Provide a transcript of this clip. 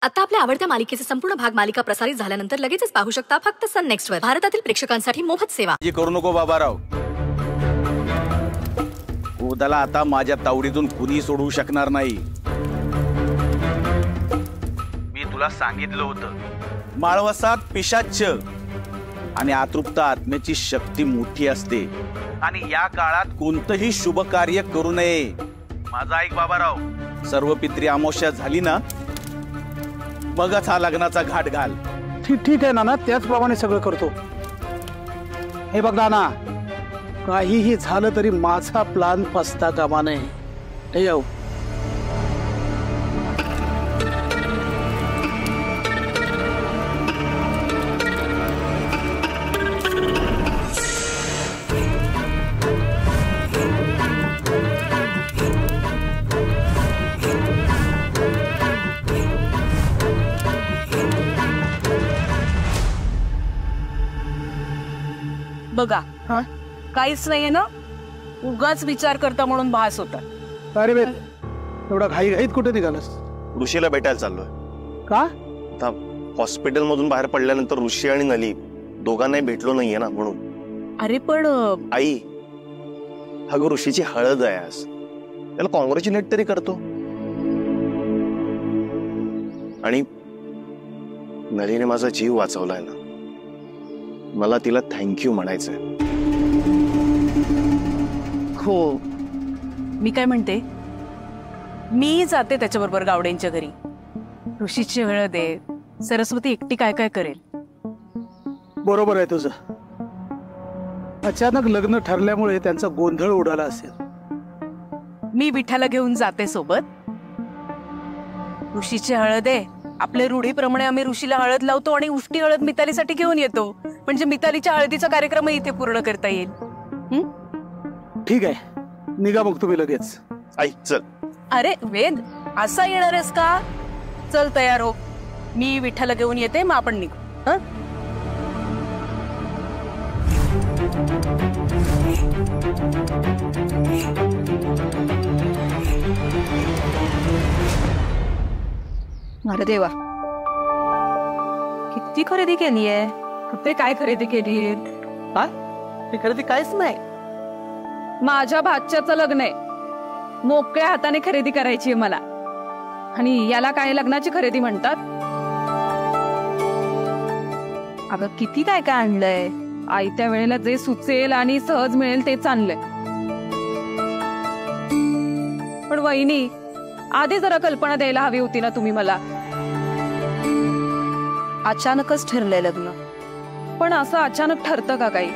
आता आपल्या आवडत्या मालिकेचे संपूर्ण भाग मालिका प्रसारित झाल्यानंतर लगेचच पाहू शकता फक्त सन नेक्स्ट वर. भारतातील प्रेक्षकांसाठी मोफत सेवा. जी करू नको बाबाराव. उद्याला आता माझ्या तावडीतून कुणी सोडवू शकणार नाही. मी तुला सांगितलं होतं, माळवसात पिशाच्च आणि अतृप्त आत्म्याची शक्ती मोठी असते आणि या काळात कोणतंही शुभ कार्य करू नये. माझा ऐक बाबाराव. सर्व पित्री अमावस्या झाली ना, मगच हा लग्नाचा घाट घाल. ठीक आहे नाना, त्याचप्रमाणे सगळं करतो. हे बघ नाना, काहीही झालं तरी माझा प्लान फसता कामा नये. हे येऊ. बघा, काहीच नाहीये ना, उगाच विचार करता म्हणून भास होता. अरे बे, एवढा घाईघाईत कुठे निघालास? ऋषीला भेटायला चाललोय. का? आता हॉस्पिटल मधून बाहेर पडल्यानंतर ऋषी आणि नली दोघांनाही भेटलो नाहीये ना, म्हणून. अरे पण आई, अगं ऋषीची हळद आहे आज, त्याला कॉंग्रॅच्युलेट तरी करतो. आणि नलीने माझा जीव वाचवलाय ना, मला तिला थँक्यू म्हणायचंय. हो, मी काय म्हणते, मी जाते त्याच्याबरोबर गावडेंच्या घरी. ऋषीची हळद आहे, सरस्वती एकटी काय काय करेल. बरोबर आहे तुझं. अचानक लग्न ठरल्यामुळे त्यांचा गोंधळ उडाला असेल. मी विठ्ठला घेऊन जाते सोबत. ऋषीची हळद आहे, आपल्या रूढीप्रमाणे आम्ही ऋषीला हळद लावतो आणि उष्टी हळद मितालीसाठी घेऊन येतो, म्हणजे मितालीच्या हळदीचा कार्यक्रम इथे पूर्ण करता येईल. ठीक आहे, निघा मग तुम्ही लगेच. आई चल. अरे वेद, असा येणार आहेस का? चल तयार हो, मी विठ्ठला घेऊन येते, मग आपण निघू. अरे देवा, किती खरेदी केली आहे. ते काय खरेदी केली? काय? ती खरेदी काहीच नाही. माझ्या भाच्याचं लग्न आहे, मोकळ्या हाताने खरेदी करायची आहे मला, आणि याला काय लग्नाची खरेदी म्हणतात? अगं किती काय काय आणलंय. आयत्या वेळेला जे सुचेल आणि सहज मिळेल तेच आणलंय. पण वहिनी, आधी जरा कल्पना द्यायला हवी होती ना तुम्ही मला. अचानकच ठरलंय लग्न. पण असं अचानक ठरतं का काही?